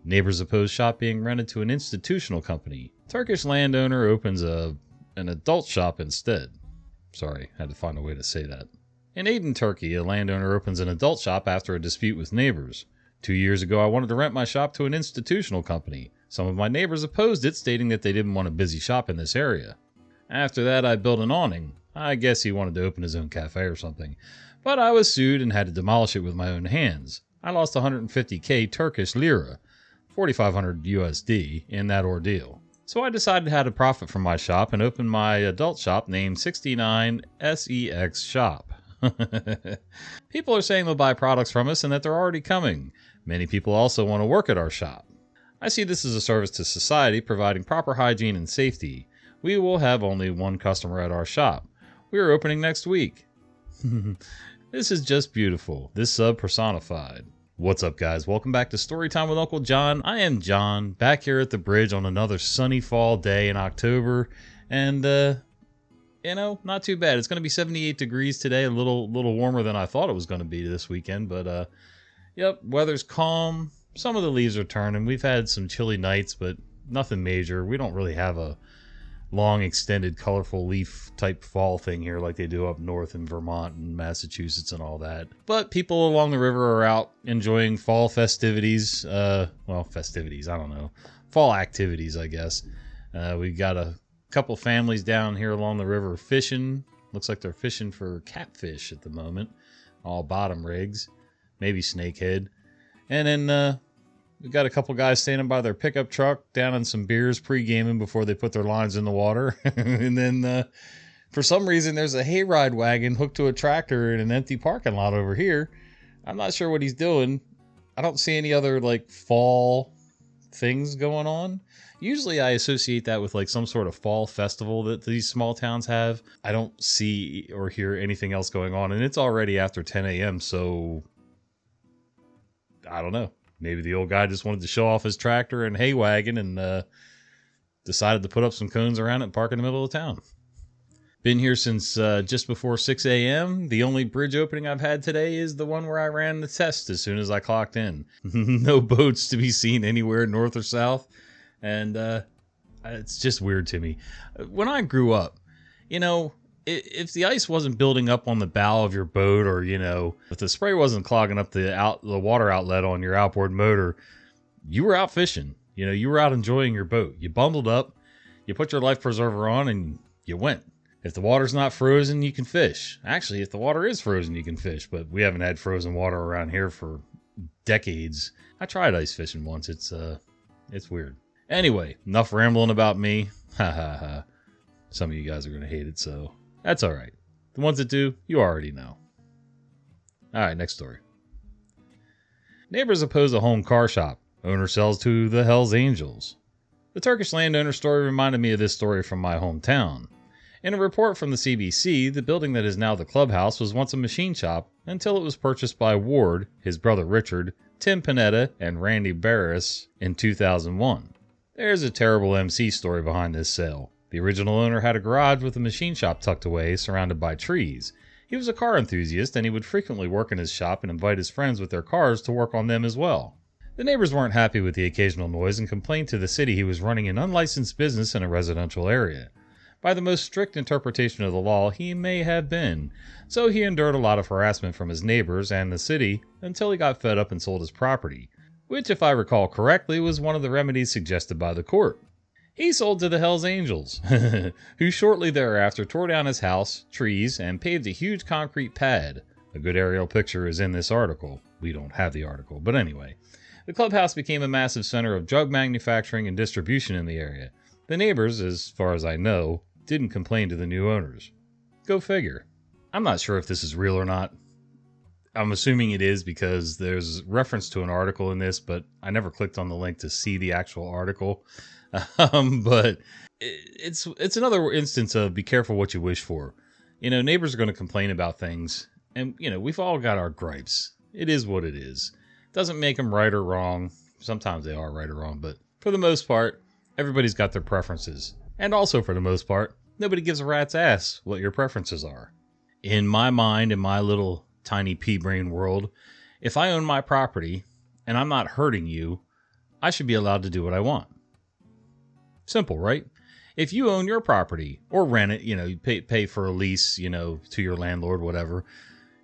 Neighbors oppose shop being rented to an institutional company. Turkish landowner opens an adult shop instead. Sorry, had to find a way to say that. In Aden, Turkey, a landowner opens an adult shop after a dispute with neighbors. 2 years ago, I wanted to rent my shop to an institutional company. Some of my neighbors opposed it, stating that they didn't want a busy shop in this area. After that, I built an awning. I guess he wanted to open his own cafe or something. But I was sued and had to demolish it with my own hands. I lost 150k Turkish lira, 4,500 USD, in that ordeal. So I decided how to profit from my shop and opened my adult shop named 69SEX Shop. People are saying they'll buy products from us and that they're already coming. Many people also want to work at our shop. I see this as a service to society, providing proper hygiene and safety. We will have only one customer at our shop. We are opening next week. This is just beautiful. This sub personified. What's up, guys? Welcome back to Storytime with Uncle Jon. I am John, back here at the bridge on another sunny fall day in October. And, not too bad. It's going to be 78 degrees today, a little warmer than I thought it was going to be this weekend. But, yep, weather's calm. Some of the leaves are turning. We've had some chilly nights, but nothing major. We don't really have a long, extended, colorful leaf type fall thing here like they do up north in Vermont and Massachusetts and all that. But people along the river are out enjoying fall festivities. Festivities, I don't know. Fall activities, I guess. We got a couple families down here along the river fishing. Looks like they're fishing for catfish at the moment. All bottom rigs. Maybe snakehead. And then we got a couple guys standing by their pickup truck, down in some beers pre-gaming before they put their lines in the water. And then for some reason, there's a hayride wagon hooked to a tractor in an empty parking lot over here. I'm not sure what he's doing. I don't see any other fall things going on. Usually I associate that with some sort of fall festival that these small towns have. I don't see or hear anything else going on. And it's already after 10 a.m. So I don't know. Maybe the old guy just wanted to show off his tractor and hay wagon and decided to put up some cones around it and park in the middle of town. Been here since just before 6 a.m. The only bridge opening I've had today is the one where I ran the test as soon as I clocked in. No boats to be seen anywhere north or south. And it's just weird to me. When I grew up, if the ice wasn't building up on the bow of your boat, or if the spray wasn't clogging up the water outlet on your outboard motor, you were out fishing. You were out enjoying your boat. You bundled up, you put your life preserver on, and you went. If the water's not frozen, you can fish. Actually, if the water is frozen, you can fish. But we haven't had frozen water around here for decades. I tried ice fishing once. It's weird. Anyway, enough rambling about me. Ha ha ha. Some of you guys are going to hate it, so that's all right. The ones that do, you already know. All right, next story. Neighbors oppose a home car shop. Owner sells to the Hells Angels. The Turkish landowner story reminded me of this story from my hometown. In a report from the CBC, the building that is now the clubhouse was once a machine shop until it was purchased by Ward, his brother Richard, Tim Panetta, and Randy Barris in 2001. There's a terrible MC story behind this sale. The original owner had a garage with a machine shop tucked away, surrounded by trees. He was a car enthusiast, and he would frequently work in his shop and invite his friends with their cars to work on them as well. The neighbors weren't happy with the occasional noise and complained to the city he was running an unlicensed business in a residential area. By the most strict interpretation of the law, he may have been, so he endured a lot of harassment from his neighbors and the city until he got fed up and sold his property, which, if I recall correctly, was one of the remedies suggested by the court. He sold to the Hells Angels, who shortly thereafter tore down his house, trees, and paved a huge concrete pad. A good aerial picture is in this article. We don't have the article, but anyway. The clubhouse became a massive center of drug manufacturing and distribution in the area. The neighbors, as far as I know, didn't complain to the new owners. Go figure. I'm not sure if this is real or not. I'm assuming it is because there's reference to an article in this, but I never clicked on the link to see the actual article. But it's another instance of be careful what you wish for. Neighbors are going to complain about things, and we've all got our gripes. It is what it is. Doesn't make them right or wrong. Sometimes they are right or wrong, but for the most part, everybody's got their preferences. And also, for the most part, nobody gives a rat's ass what your preferences are. In my mind, in my little tiny pea brain world, if I own my property and I'm not hurting you, I should be allowed to do what I want. Simple, right? If you own your property or rent it, you pay for a lease, to your landlord, whatever,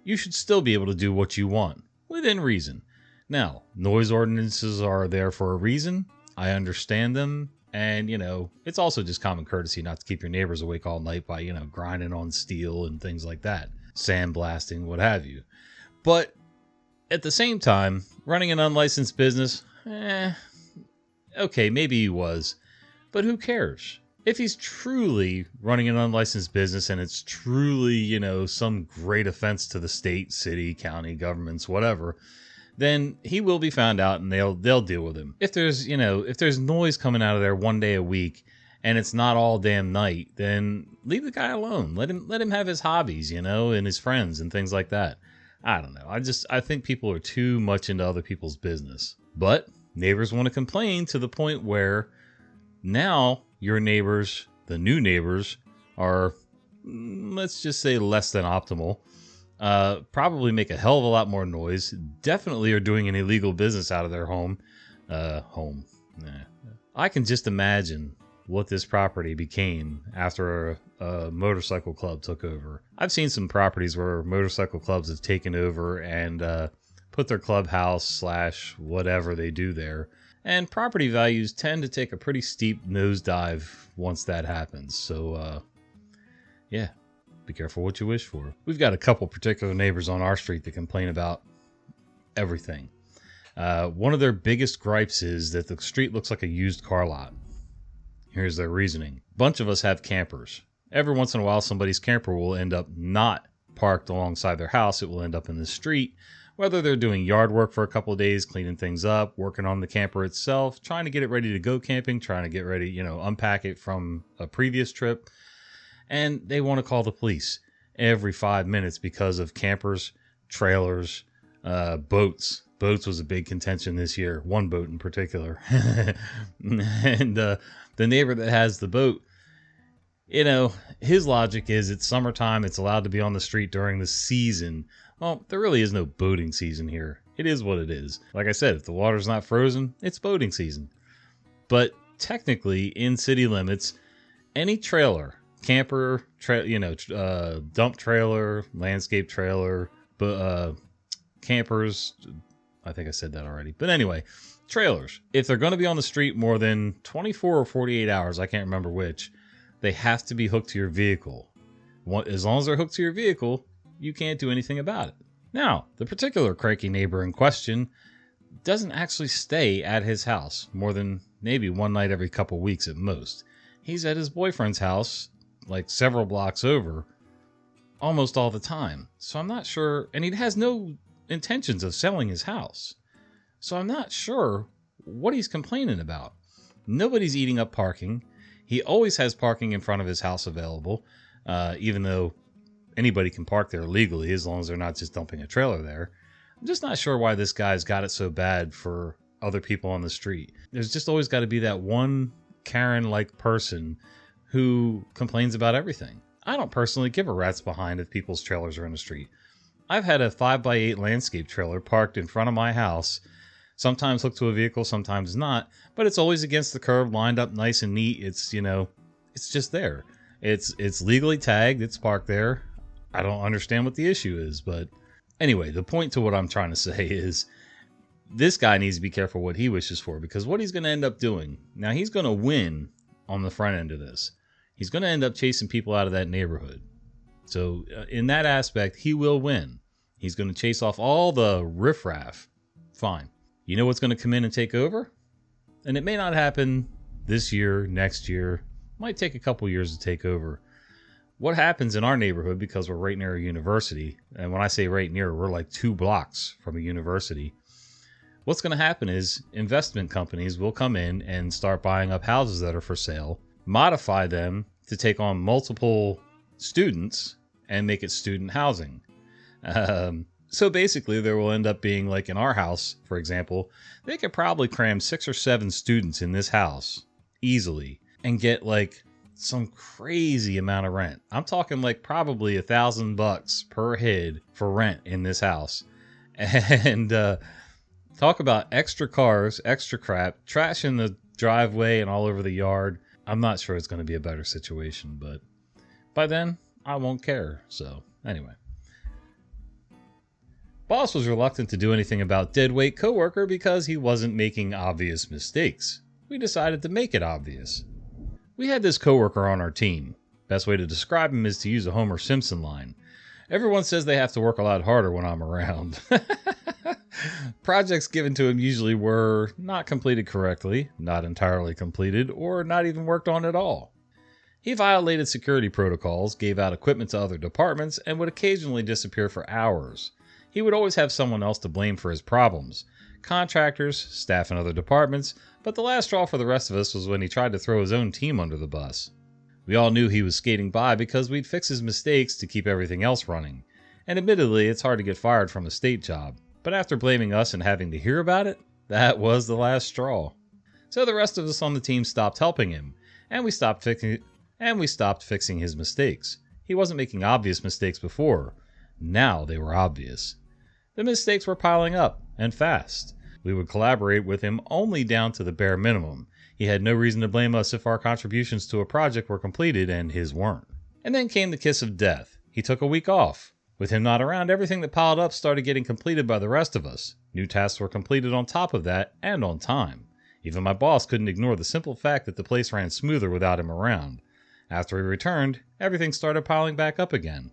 you should still be able to do what you want within reason. Now, noise ordinances are there for a reason. I understand them. And, it's also just common courtesy not to keep your neighbors awake all night by, grinding on steel and things like that, sandblasting, what have you. But at the same time, running an unlicensed business, okay, maybe he was, but who cares? If he's truly running an unlicensed business and it's truly, some great offense to the state, city, county, governments, whatever, then he will be found out and they'll deal with him. If there's noise coming out of there one day a week and it's not all damn night, then leave the guy alone. Let him have his hobbies, and his friends and things like that. I don't know. I think people are too much into other people's business. But neighbors want to complain to the point where now your neighbors, the new neighbors, are, let's just say, less than optimal. Probably make a hell of a lot more noise. Definitely are doing an illegal business out of their home. I can just imagine what this property became after a motorcycle club took over. I've seen some properties where motorcycle clubs have taken over and put their clubhouse / whatever they do there. And property values tend to take a pretty steep nosedive once that happens. So, yeah. Be careful what you wish for. We've got a couple particular neighbors on our street that complain about everything. One of their biggest gripes is that the street looks like a used car lot. Here's their reasoning. A bunch of us have campers. Every once in a while, somebody's camper will end up not parked alongside their house. It will end up in the street, whether they're doing yard work for a couple of days, cleaning things up, working on the camper itself, trying to get it ready to go camping, trying to get ready, unpack it from a previous trip. And they want to call the police every 5 minutes because of campers, trailers, boats. Boats was a big contention this year. One boat in particular. And the neighbor that has the boat, his logic is it's summertime. It's allowed to be on the street during the season. Well, there really is no boating season here. It is what it is. Like I said, if the water's not frozen, it's boating season. But technically, in city limits, any trailer, camper, dump trailer, landscape trailer, campers, I think I said that already. But anyway, trailers, if they're going to be on the street more than 24 or 48 hours, I can't remember which, they have to be hooked to your vehicle. As long as they're hooked to your vehicle, you can't do anything about it. Now, the particular cranky neighbor in question doesn't actually stay at his house more than maybe one night every couple weeks at most. He's at his boyfriend's house, like several blocks over, almost all the time. So I'm not sure, and he has no intentions of selling his house. So I'm not sure what he's complaining about. Nobody's eating up parking. He always has parking in front of his house available, even though anybody can park there legally as long as they're not just dumping a trailer there. I'm just not sure why this guy's got it so bad for other people on the street. There's just always got to be that one Karen-like person who complains about everything. I don't personally give a rat's behind if people's trailers are in the street. I've had a 5x8 landscape trailer parked in front of my house, sometimes hooked to a vehicle, sometimes not, but it's always against the curb, lined up nice and neat. It's, it's just there. It's legally tagged, it's parked there. I don't understand what the issue is, but anyway, the point to what I'm trying to say is this guy needs to be careful what he wishes for, because what he's going to end up doing, now he's going to win on the front end of this. He's going to end up chasing people out of that neighborhood. So in that aspect, he will win. He's going to chase off all the riffraff. Fine. You know what's going to come in and take over? And it may not happen this year, next year. Might take a couple years to take over. What happens in our neighborhood, because we're right near a university, and when I say right near, we're like 2 blocks from a university. What's going to happen is investment companies will come in and start buying up houses that are for sale, modify them to take on multiple students, and make it student housing. So basically, there will end up being, like in our house, for example, they could probably cram 6 or 7 students in this house easily and get like some crazy amount of rent. I'm talking like probably $1,000 per head for rent in this house. And Talk about extra cars, extra crap, trash in the driveway and all over the yard. I'm not sure it's going to be a better situation, but by then, I won't care. So, anyway. Boss was reluctant to do anything about deadweight coworker because he wasn't making obvious mistakes. We decided to make it obvious. We had this coworker on our team. Best way to describe him is to use a Homer Simpson line. Everyone says they have to work a lot harder when I'm around. Projects given to him usually were not completed correctly, not entirely completed, or not even worked on at all. He violated security protocols, gave out equipment to other departments, and would occasionally disappear for hours. He would always have someone else to blame for his problems. Contractors, staff in other departments, but the last straw for the rest of us was when he tried to throw his own team under the bus. We all knew he was skating by because we'd fix his mistakes to keep everything else running. And admittedly, it's hard to get fired from a state job. But after blaming us and having to hear about it, that was the last straw. So the rest of us on the team stopped helping him, and we stopped fixing his mistakes. He wasn't making obvious mistakes before. Now they were obvious. The mistakes were piling up, and fast. We would collaborate with him only down to the bare minimum. He had no reason to blame us if our contributions to a project were completed and his weren't. And then came the kiss of death. He took a week off. With him not around, everything that piled up started getting completed by the rest of us. New tasks were completed on top of that, and on time. Even my boss couldn't ignore the simple fact that the place ran smoother without him around. After he returned, everything started piling back up again.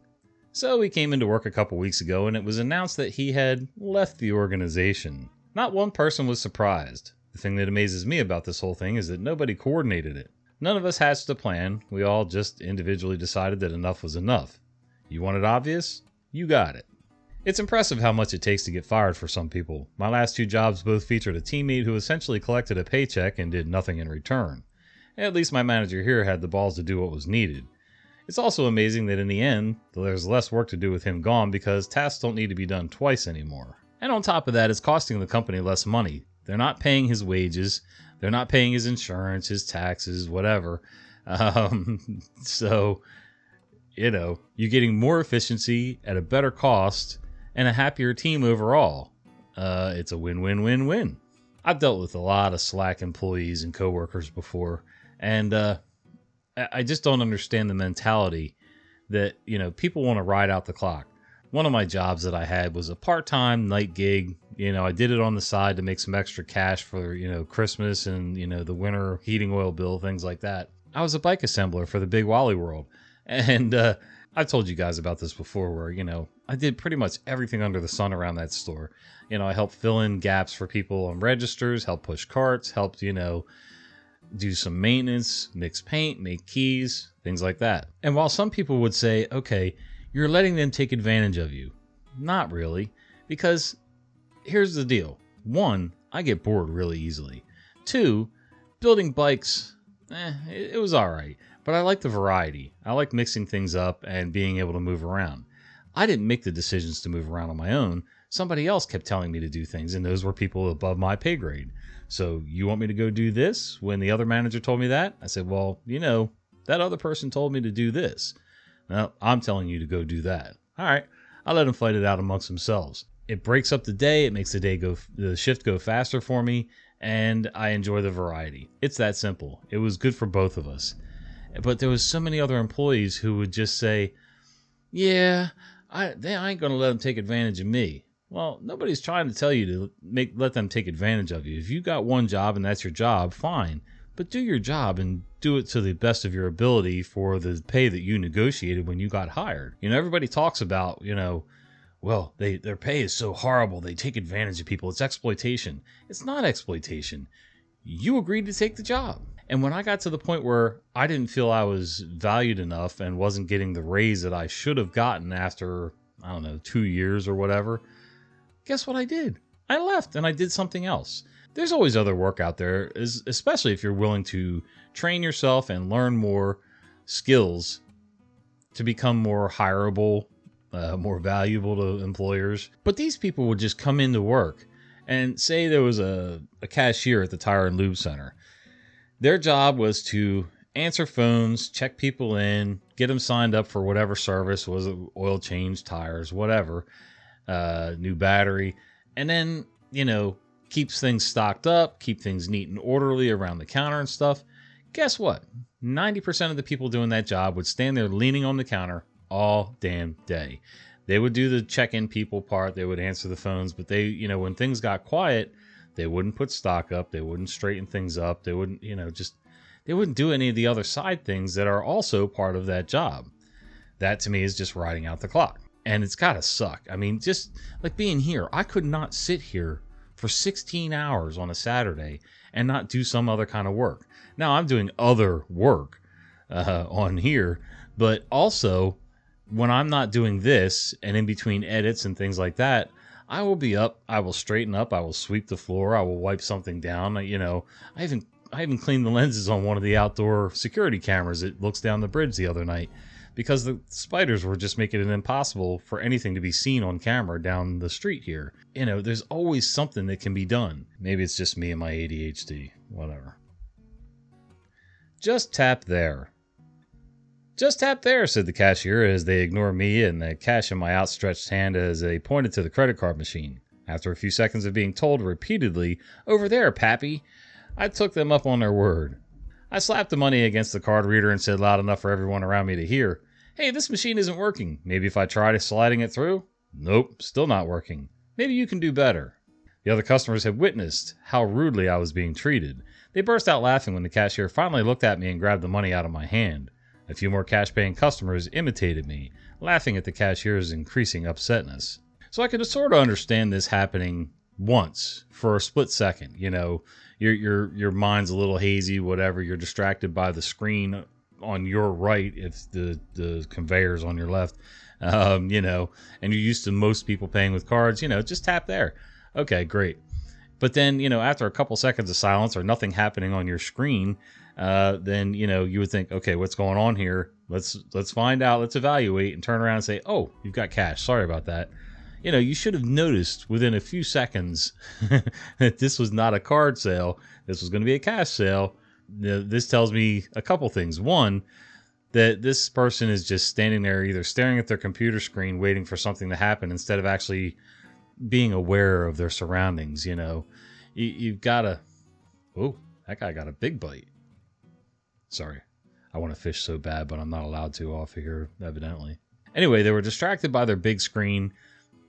So he came into work a couple weeks ago, and it was announced that he had left the organization. Not one person was surprised. The thing that amazes me about this whole thing is that nobody coordinated it. None of us hatched a plan. We all just individually decided that enough was enough. You want it obvious? You got it. It's impressive how much it takes to get fired for some people. My last two jobs both featured a teammate who essentially collected a paycheck and did nothing in return. At least my manager here had the balls to do what was needed. It's also amazing that in the end, there's less work to do with him gone because tasks don't need to be done twice anymore. And on top of that, it's costing the company less money. They're not paying his wages. They're not paying his insurance, his taxes, whatever. So, you're getting more efficiency at a better cost and a happier team overall. It's a win-win-win-win. I've dealt with a lot of Slack employees and coworkers before, and I just don't understand the mentality that, people want to ride out the clock. One of my jobs that I had was a part-time night gig. I did it on the side to make some extra cash for, Christmas and, the winter heating oil bill, things like that. I was a bike assembler for the Big Wally World. And I've told you guys about this before where, I did pretty much everything under the sun around that store. I helped fill in gaps for people on registers, helped push carts, helped, do some maintenance, mix paint, make keys, things like that. And while some people would say, okay, you're letting them take advantage of you. Not really, because here's the deal. One, I get bored really easily. Two, building bikes, it was all right. But I like the variety. I like mixing things up and being able to move around. I didn't make the decisions to move around on my own. Somebody else kept telling me to do things, and those were people above my pay grade. So, you want me to go do this? When the other manager told me that, I said, well, that other person told me to do this. Well, I'm telling you to go do that. All right, I let them fight it out amongst themselves. It breaks up the day. It makes the shift go faster for me, and I enjoy the variety. It's that simple. It was good for both of us. But there was so many other employees who would just say, yeah, I ain't going to let them take advantage of me. Well, nobody's trying to tell you to let them take advantage of you. If you got one job and that's your job, fine. But do your job and do it to the best of your ability for the pay that you negotiated when you got hired. Everybody talks about, well, their pay is so horrible. They take advantage of people. It's exploitation. It's not exploitation. You agreed to take the job. And when I got to the point where I didn't feel I was valued enough and wasn't getting the raise that I should have gotten after, 2 years or whatever, guess what I did? I left and I did something else. There's always other work out there, especially if you're willing to train yourself and learn more skills to become more hireable, more valuable to employers. But these people would just come into work and say there was a cashier at the Tire and Lube Center. Their job was to answer phones, check people in, get them signed up for whatever service, was it oil change, tires, whatever, new battery. And then, keeps things stocked up, keep things neat and orderly around the counter and stuff. Guess what? 90% of the people doing that job would stand there leaning on the counter all damn day. They would do the check-in people part. They would answer the phones, but they, when things got quiet, they wouldn't put stock up. They wouldn't straighten things up. They wouldn't, they wouldn't do any of the other side things that are also part of that job. That to me is just riding out the clock. And it's gotta suck. I mean, just like being here, I could not sit here for 16 hours on a Saturday and not do some other kind of work. Now I'm doing other work on here, but also when I'm not doing this and in between edits and things like that, I will be up, I will straighten up, I will sweep the floor, I will wipe something down. I even cleaned the lenses on one of the outdoor security cameras that looks down the bridge the other night, because the spiders were just making it impossible for anything to be seen on camera down the street here. There's always something that can be done. Maybe it's just me and my ADHD, whatever. Just tap there. Just tap there, said the cashier as they ignored me and the cash in my outstretched hand as they pointed to the credit card machine. After a few seconds of being told repeatedly, "Over there, Pappy," I took them up on their word. I slapped the money against the card reader and said loud enough for everyone around me to hear, "Hey, this machine isn't working. Maybe if I tried sliding it through?" "Nope, still not working." "Maybe you can do better." The other customers had witnessed how rudely I was being treated. They burst out laughing when the cashier finally looked at me and grabbed the money out of my hand. A few more cash-paying customers imitated me, laughing at the cashier's increasing upsetness. So I could sort of understand this happening once for a split second. Your mind's a little hazy, whatever. You're distracted by the screen on your right if the conveyor's on your left, and you're used to most people paying with cards. Just tap there. Okay, great. But then, after a couple seconds of silence or nothing happening on your screen, then, you would think, okay, what's going on here? Let's find out. Let's evaluate and turn around and say, oh, you've got cash. Sorry about that. You should have noticed within a few seconds that this was not a card sale. This was going to be a cash sale. This tells me a couple things. One, that this person is just standing there either staring at their computer screen waiting for something to happen instead of actually being aware of their surroundings. You've got to... Oh, that guy got a big bite. Sorry. I want to fish so bad, but I'm not allowed to off of here, evidently. Anyway, they were distracted by their big screen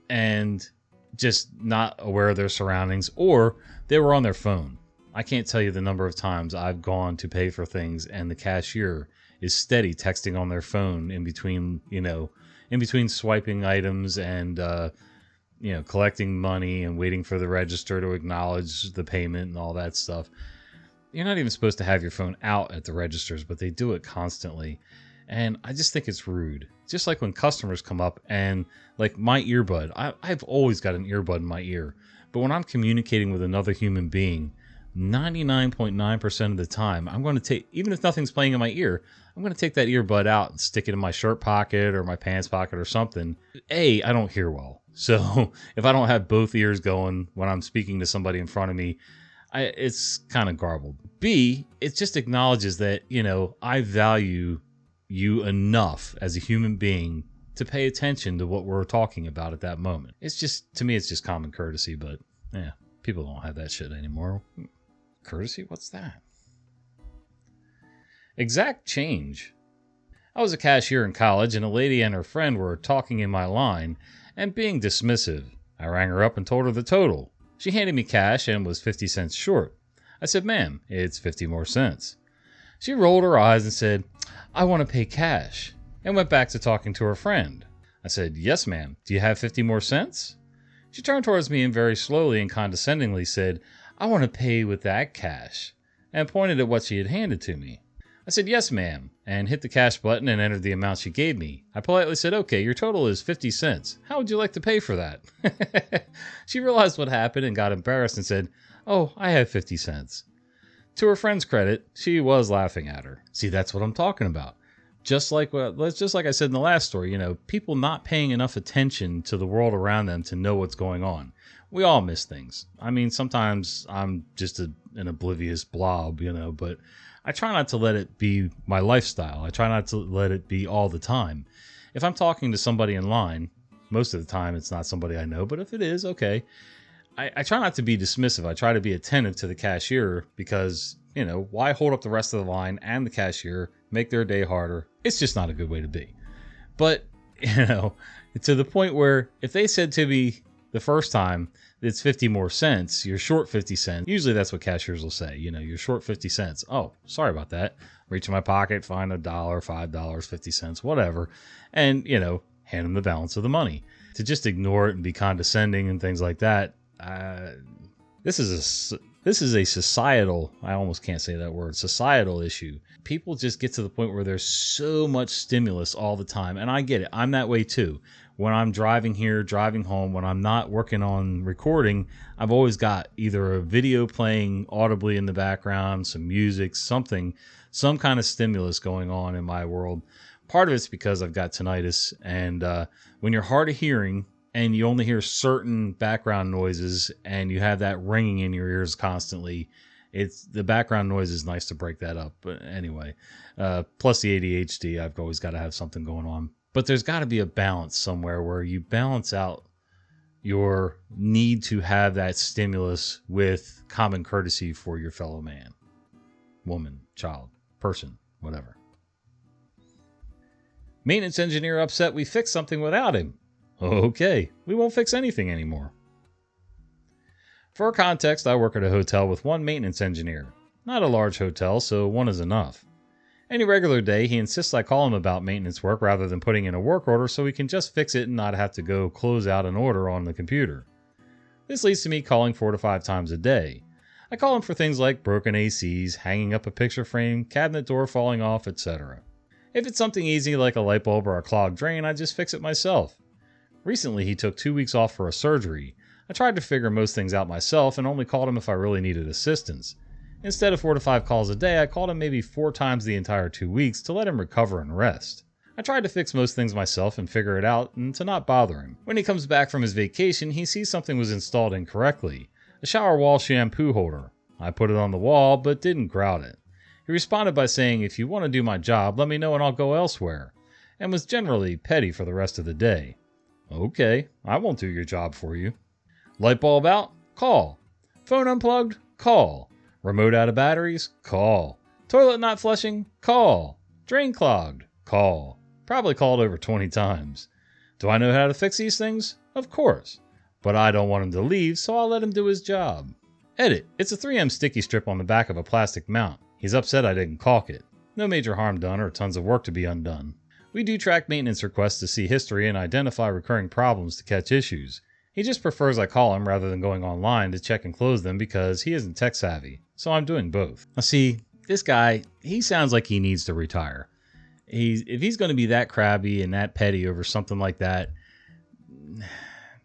and just not aware of their surroundings, or they were on their phone. I can't tell you the number of times I've gone to pay for things and the cashier is steady texting on their phone in between swiping items and, collecting money and waiting for the register to acknowledge the payment and all that stuff. You're not even supposed to have your phone out at the registers, but they do it constantly. And I just think it's rude. Just like when customers come up and like my earbud, I've always got an earbud in my ear. But when I'm communicating with another human being, 99.9% of the time, I'm going to take, even if nothing's playing in my ear, I'm going to take that earbud out and stick it in my shirt pocket or my pants pocket or something. I don't hear well. So if I don't have both ears going when I'm speaking to somebody in front of me, it's kind of garbled. B, it just acknowledges that, I value you enough as a human being to pay attention to what we're talking about at that moment. It's just, to me, it's just common courtesy, but yeah, people don't have that shit anymore. Courtesy? What's that? Exact change. I was a cashier in college, and a lady and her friend were talking in my line and being dismissive. I rang her up and told her the total. She handed me cash and was 50 cents short. I said, "Ma'am, it's 50 more cents." She rolled her eyes and said, "I want to pay cash," and went back to talking to her friend. I said, "Yes, ma'am. Do you have 50 more cents?" She turned towards me and very slowly and condescendingly said, "I want to pay with that cash," and pointed at what she had handed to me. I said, "Yes, ma'am," and hit the cash button and entered the amount she gave me. I politely said, "Okay, your total is 50 cents. How would you like to pay for that?" She realized what happened and got embarrassed and said, "Oh, I have 50 cents. To her friend's credit, she was laughing at her. See, that's what I'm talking about. Just like I said in the last story, people not paying enough attention to the world around them to know what's going on. We all miss things. I mean, sometimes I'm just an oblivious blob, but I try not to let it be my lifestyle. I try not to let it be all the time. If I'm talking to somebody in line, most of the time it's not somebody I know, but if it is, okay, I try not to be dismissive. I try to be attentive to the cashier because, why hold up the rest of the line and the cashier, make their day harder? It's just not a good way to be. But, to the point where if they said to me the first time, it's 50 more cents, you're short 50 cents. Usually that's what cashiers will say, you're short 50 cents. Oh, sorry about that. Reach in my pocket, find $1, $5, 50 cents, whatever. And, hand them the balance of the money. To just ignore it and be condescending and things like that, this is a societal, I almost can't say that word, societal issue. People just get to the point where there's so much stimulus all the time. And I get it. I'm that way too. When I'm driving here, driving home, when I'm not working on recording, I've always got either a video playing audibly in the background, some music, something, some kind of stimulus going on in my world. Part of it's because I've got tinnitus, and when you're hard of hearing and you only hear certain background noises and you have that ringing in your ears constantly, the background noise is nice to break that up. But anyway, plus the ADHD, I've always got to have something going on. But there's got to be a balance somewhere where you balance out your need to have that stimulus with common courtesy for your fellow man, woman, child, person, whatever. Maintenance engineer upset we fixed something without him. Okay, we won't fix anything anymore. For context, I work at a hotel with one maintenance engineer. Not a large hotel, so one is enough. Any regular day, he insists I call him about maintenance work rather than putting in a work order so we can just fix it and not have to go close out an order on the computer. This leads to me calling 4 to 5 times a day. I call him for things like broken ACs, hanging up a picture frame, cabinet door falling off, etc. If it's something easy like a light bulb or a clogged drain, I just fix it myself. Recently, he took 2 weeks off for a surgery. I tried to figure most things out myself and only called him if I really needed assistance. Instead of 4 to 5 calls a day, I called him maybe 4 times the entire 2 weeks to let him recover and rest. I tried to fix most things myself and figure it out and to not bother him. When he comes back from his vacation, he sees something was installed incorrectly. A shower wall shampoo holder. I put it on the wall, but didn't grout it. He responded by saying, "If you want to do my job, let me know and I'll go elsewhere," and was generally petty for the rest of the day. Okay, I won't do your job for you. Light bulb out? Call. Phone unplugged? Call. Remote out of batteries? Call. Toilet not flushing? Call. Drain clogged? Call. Probably called over 20 times. Do I know how to fix these things? Of course. But I don't want him to leave, so I'll let him do his job. Edit. It's a 3M sticky strip on the back of a plastic mount. He's upset I didn't caulk it. No major harm done or tons of work to be undone. We do track maintenance requests to see history and identify recurring problems to catch issues. He just prefers I call him rather than going online to check and close them because he isn't tech savvy. So I'm doing both. Now see, this guy, he sounds like he needs to retire. If he's going to be that crabby and that petty over something like that,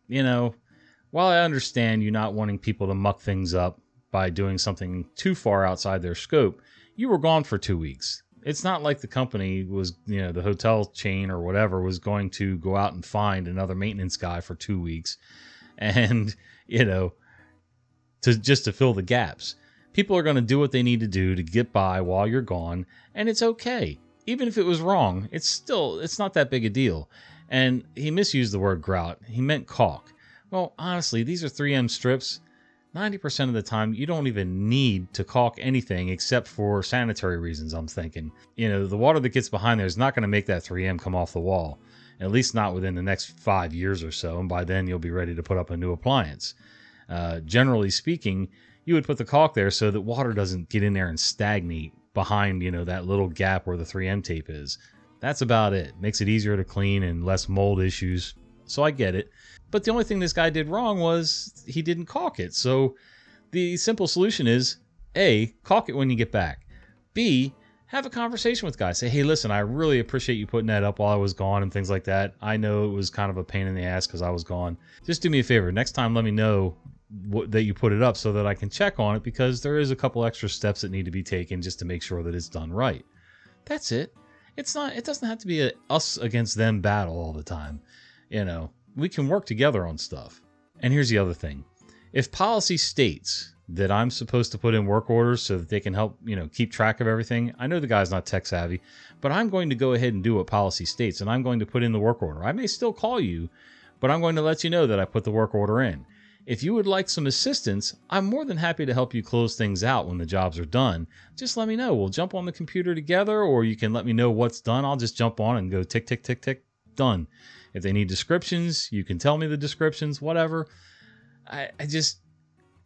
while I understand you not wanting people to muck things up by doing something too far outside their scope, you were gone for 2 weeks. It's not like the company was, the hotel chain or whatever was going to go out and find another maintenance guy for 2 weeks and, to fill the gaps. People are going to do what they need to do to get by while you're gone, and it's okay. Even if it was wrong, it's not that big a deal. And he misused the word grout. He meant caulk. Well, honestly, these are 3M strips. 90% of the time, you don't even need to caulk anything except for sanitary reasons, I'm thinking. The water that gets behind there is not going to make that 3M come off the wall. At least not within the next 5 years or so, and by then you'll be ready to put up a new appliance. Generally speaking, you would put the caulk there so that water doesn't get in there and stagnate behind, that little gap where the 3M tape is. That's about it. Makes it easier to clean and less mold issues. So I get it. But the only thing this guy did wrong was he didn't caulk it. So the simple solution is, A, caulk it when you get back. B, have a conversation with guys. Say, hey, listen, I really appreciate you putting that up while I was gone and things like that. I know it was kind of a pain in the ass because I was gone. Just do me a favor. Next time, let me know that you put it up so that I can check on it, because there is a couple extra steps that need to be taken just to make sure that it's done right. That's it. It doesn't have to be a us against them battle all the time. We can work together on stuff. And here's the other thing. If policy states that I'm supposed to put in work orders so that they can help, keep track of everything, I know the guy's not tech savvy, but I'm going to go ahead and do what policy states, and I'm going to put in the work order. I may still call you, but I'm going to let you know that I put the work order in. If you would like some assistance, I'm more than happy to help you close things out when the jobs are done. Just let me know. We'll jump on the computer together, or you can let me know what's done. I'll just jump on and go tick, tick, tick, tick, done. If they need descriptions, you can tell me the descriptions, whatever.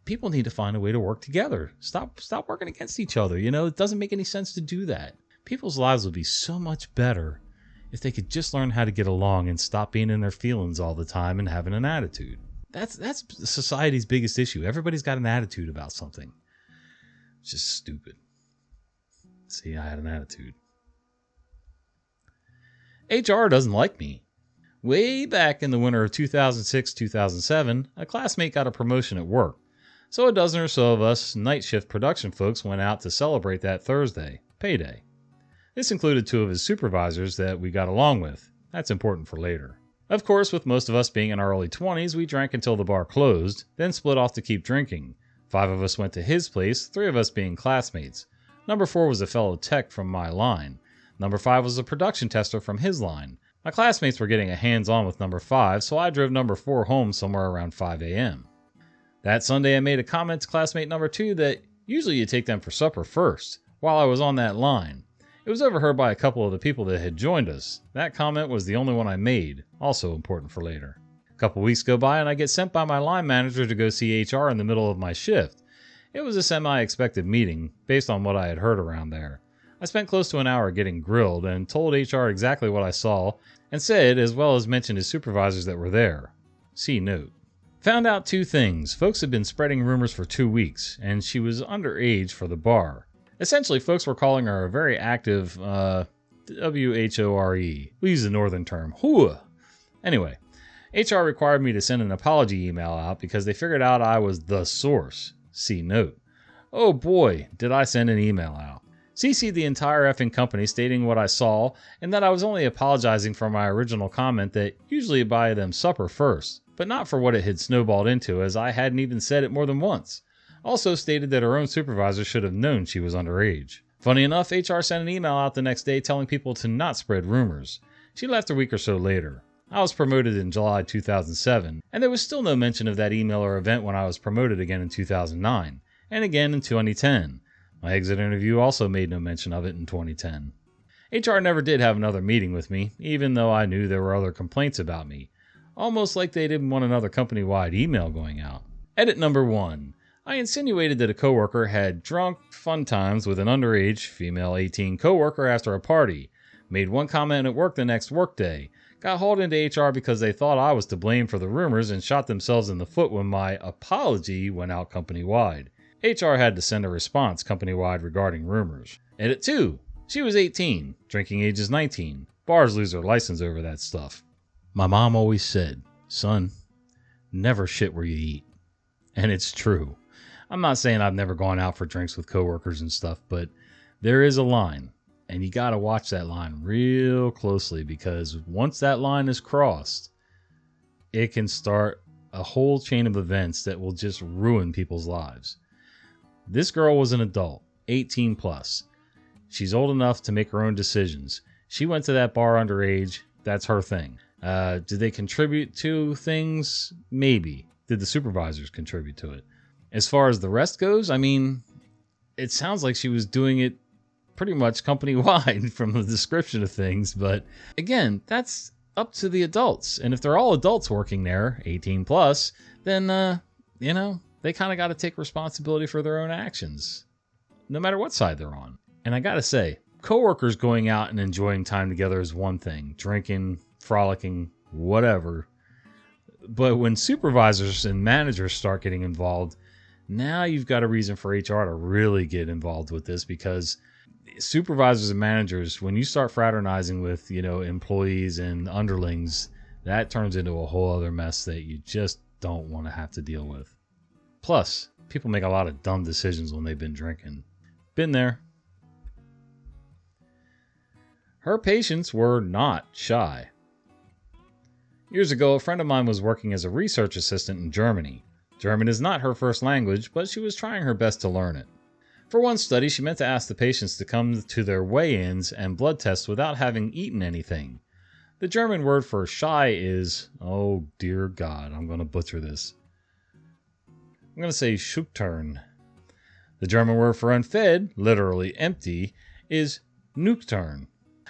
People need to find a way to work together. Stop working against each other. It doesn't make any sense to do that. People's lives would be so much better if they could just learn how to get along and stop being in their feelings all the time and having an attitude. That's society's biggest issue. Everybody's got an attitude about something. It's just stupid. See, I had an attitude. HR doesn't like me. Way back in the winter of 2006-2007, a classmate got a promotion at work. So a dozen or so of us night shift production folks went out to celebrate that Thursday, payday. This included 2 of his supervisors that we got along with. That's important for later. Of course, with most of us being in our early 20s, we drank until the bar closed, then split off to keep drinking. 5 of us went to his place, 3 of us being classmates. Number 4 was a fellow tech from my line. Number 5 was a production tester from his line. My classmates were getting a hands-on with number 5, so I drove number 4 home somewhere around 5 a.m. That Sunday, I made a comment to classmate number 2 that usually you take them for supper first, while I was on that line. It was overheard by a couple of the people that had joined us. That comment was the only one I made, also important for later. A couple weeks go by and I get sent by my line manager to go see HR in the middle of my shift. It was a semi-expected meeting, based on what I had heard around there. I spent close to an hour getting grilled and told HR exactly what I saw, and said, as well as mentioned his supervisors that were there. See note. Found out 2 things. Folks had been spreading rumors for 2 weeks, and she was underage for the bar. Essentially, folks were calling her a very active, W-H-O-R-E. We use the northern term, whoa. Anyway, HR required me to send an apology email out because they figured out I was the source. See note. Oh boy, did I send an email out. CC'd the entire effing company stating what I saw, and that I was only apologizing for my original comment that usually buy them supper first, but not for what it had snowballed into, as I hadn't even said it more than once. Also stated that her own supervisor should have known she was underage. Funny enough, HR sent an email out the next day telling people to not spread rumors. She left a week or so later. I was promoted in July 2007, and there was still no mention of that email or event when I was promoted again in 2009, and again in 2010. My exit interview also made no mention of it in 2010. HR never did have another meeting with me, even though I knew there were other complaints about me. Almost like they didn't want another company-wide email going out. Edit number 1. I insinuated that a coworker had drunk fun times with an underage, female 18 coworker after a party. Made one comment at work the next workday. Got hauled into HR because they thought I was to blame for the rumors and shot themselves in the foot when my apology went out company-wide. HR had to send a response company-wide regarding rumors. Edit 2. She was 18. Drinking age is 19. Bars lose their license over that stuff. My mom always said, son, never shit where you eat. And it's true. I'm not saying I've never gone out for drinks with coworkers and stuff, but there is a line, and you gotta watch that line real closely, because once that line is crossed, it can start a whole chain of events that will just ruin people's lives. This girl was an adult, 18 plus. She's old enough to make her own decisions. She went to that bar underage. That's her thing. Did they contribute to things? Maybe. Did the supervisors contribute to it? As far as the rest goes, I mean, it sounds like she was doing it pretty much company-wide from the description of things. But again, that's up to the adults. And if they're all adults working there, 18 plus, then, they kind of got to take responsibility for their own actions, no matter what side they're on. And I got to say, coworkers going out and enjoying time together is one thing. Drinking, frolicking, whatever. But when supervisors and managers start getting involved, now you've got a reason for HR to really get involved with this, because supervisors and managers, when you start fraternizing with, employees and underlings, that turns into a whole other mess that you just don't want to have to deal with. Plus, people make a lot of dumb decisions when they've been drinking. Been there. Her patients were not shy. Years ago, a friend of mine was working as a research assistant in Germany. German is not her first language, but she was trying her best to learn it. For one study, she meant to ask the patients to come to their weigh-ins and blood tests without having eaten anything. The German word for shy is, oh dear God, I'm going to butcher this, I'm going to say schüchtern. The German word for unfed, literally empty, is nüchtern.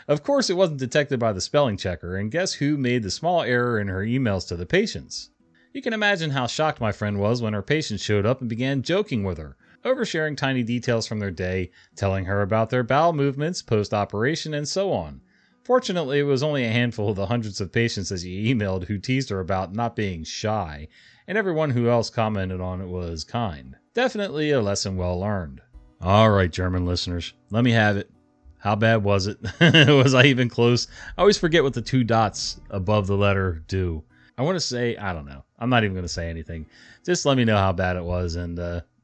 Of course, it wasn't detected by the spelling checker, and guess who made the small error in her emails to the patients? You can imagine how shocked my friend was when her patients showed up and began joking with her, oversharing tiny details from their day, telling her about their bowel movements, post-operation, and so on. Fortunately, it was only a handful of the hundreds of patients that she emailed who teased her about not being shy, and everyone who else commented on it was kind. Definitely a lesson well learned. Alright, German listeners, let me have it. How bad was it? Was I even close? I always forget what the 2 dots above the letter do. I want to say, I don't know. I'm not even going to say anything. Just let me know how bad it was, and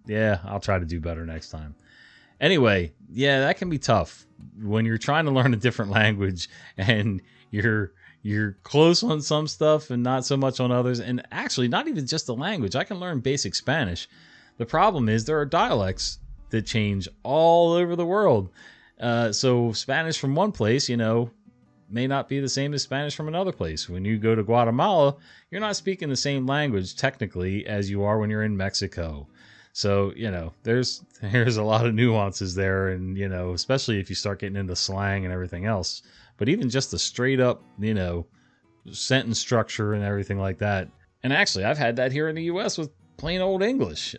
yeah, I'll try to do better next time. Anyway, yeah, that can be tough when you're trying to learn a different language and you're close on some stuff and not so much on others. And actually, not even just the language. I can learn basic Spanish. The problem is there are dialects that change all over the world. So Spanish from one place, may not be the same as Spanish from another place. When you go to Guatemala, you're not speaking the same language technically as you are when you're in Mexico. So, there's a lot of nuances there, and, especially if you start getting into slang and everything else. But even just the straight up, sentence structure and everything like that. And actually, I've had that here in the U.S. with plain old English.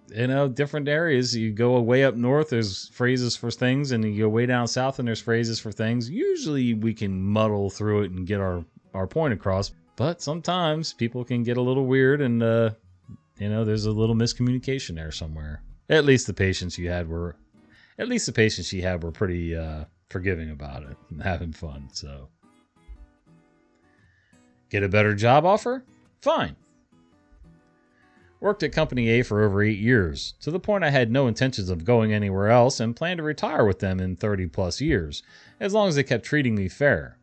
Different areas. You go way up north, there's phrases for things, and you go way down south and there's phrases for things. Usually we can muddle through it and get our point across. But sometimes people can get a little weird and, there's a little miscommunication there somewhere. At least the patients she had were pretty forgiving about it and having fun. So, get a better job offer? Fine. Worked at Company A for over 8 years, to the point I had no intentions of going anywhere else and planned to retire with them in 30 plus years, as long as they kept treating me fair.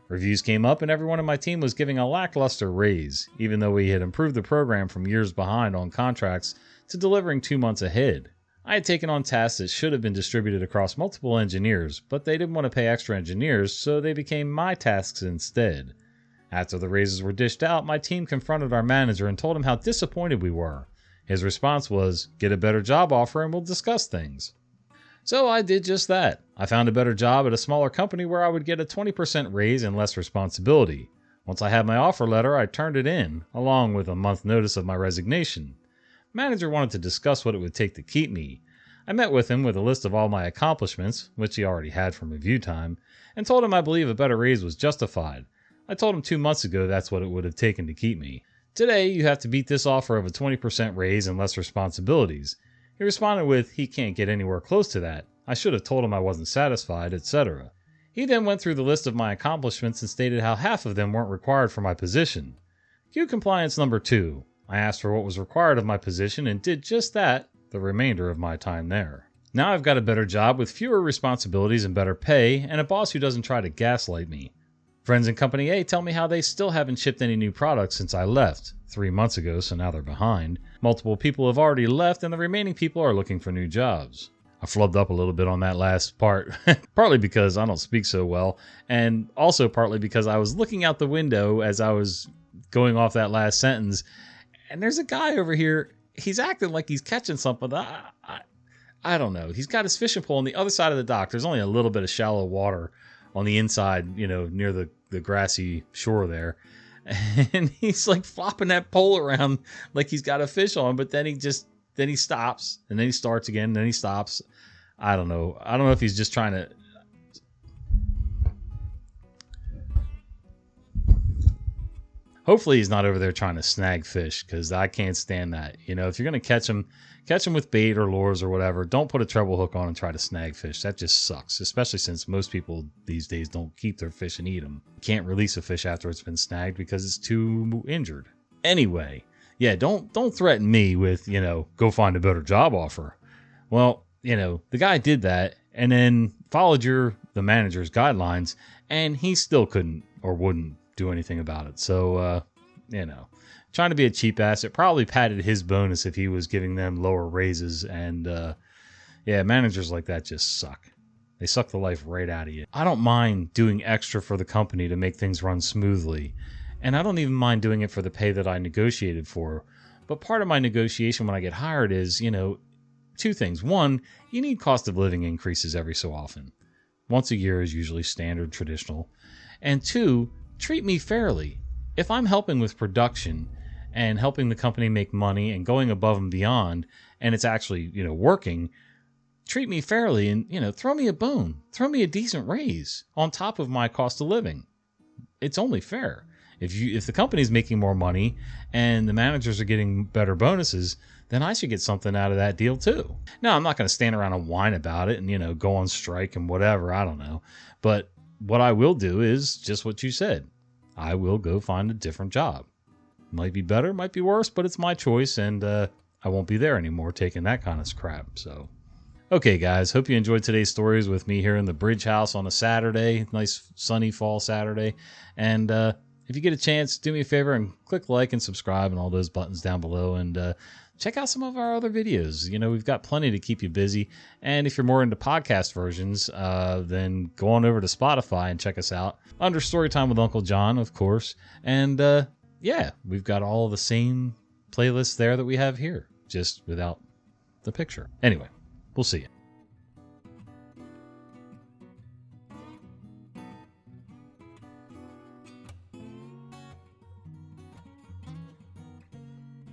Reviews came up and everyone on my team was giving a lackluster raise, even though we had improved the program from years behind on contracts to delivering 2 months ahead. I had taken on tasks that should have been distributed across multiple engineers, but they didn't want to pay extra engineers, so they became my tasks instead. After the raises were dished out, my team confronted our manager and told him how disappointed we were. His response was, "Get a better job offer and we'll discuss things." So I did just that. I found a better job at a smaller company where I would get a 20% raise and less responsibility. Once I had my offer letter, I turned it in, along with a month notice of my resignation. Manager wanted to discuss what it would take to keep me. I met with him with a list of all my accomplishments, which he already had from review time, and told him I believe a better raise was justified. I told him 2 months ago that's what it would have taken to keep me. Today, you have to beat this offer of a 20% raise and less responsibilities. He responded with, he can't get anywhere close to that. I should have told him I wasn't satisfied, etc. He then went through the list of my accomplishments and stated how half of them weren't required for my position. Cue compliance number 2. I asked for what was required of my position and did just that the remainder of my time there. Now I've got a better job with fewer responsibilities and better pay, and a boss who doesn't try to gaslight me. Friends in Company A tell me how they still haven't shipped any new products since I left, 3 months ago, so now they're behind. Multiple people have already left, and the remaining people are looking for new jobs. I flubbed up a little bit on that last part, partly because I don't speak so well, and also partly because I was looking out the window as I was going off that last sentence, and there's a guy over here, he's acting like he's catching something. I don't know. He's got his fishing pole on the other side of the dock. There's only a little bit of shallow water on the inside, near the grassy shore there. And he's like flopping that pole around like he's got a fish on, but then he stops, and then he starts again, and then he stops. I don't know. I don't know if he's just trying to... Hopefully he's not over there trying to snag fish, because I can't stand that. If you're going to catch them with bait or lures or whatever, don't put a treble hook on and try to snag fish. That just sucks, especially since most people these days don't keep their fish and eat them. You can't release a fish after it's been snagged because it's too injured. Anyway, yeah, don't threaten me with, go find a better job offer. Well, the guy did that and then followed the manager's guidelines, and he still couldn't or wouldn't do anything about it. So, trying to be a cheap ass. It probably padded his bonus if he was giving them lower raises. And, managers like that just suck. They suck the life right out of you. I don't mind doing extra for the company to make things run smoothly. And I don't even mind doing it for the pay that I negotiated for. But part of my negotiation when I get hired is, two things. One, you need cost of living increases every so often. Once a year is usually standard, traditional. And two, treat me fairly. If I'm helping with production and helping the company make money and going above and beyond, and it's actually, working, treat me fairly and, throw me a bone. Throw me a decent raise on top of my cost of living. It's only fair. If the company's making more money and the managers are getting better bonuses, then I should get something out of that deal too. Now, I'm not going to stand around and whine about it and, go on strike and whatever. I don't know. But what I will do is just what you said. I will go find a different job. Might be better, might be worse, but it's my choice, and I won't be there anymore taking that kind of crap. So, okay, guys, hope you enjoyed today's stories with me here in the Bridge House on a Saturday, nice sunny fall Saturday. And if you get a chance, do me a favor and click like and subscribe and all those buttons down below, and check out some of our other videos. We've got plenty to keep you busy. And if you're more into podcast versions, then go on over to Spotify and check us out under Storytime with Uncle Jon, of course. And yeah, we've got all the same playlists there that we have here, just without the picture. Anyway, we'll see you.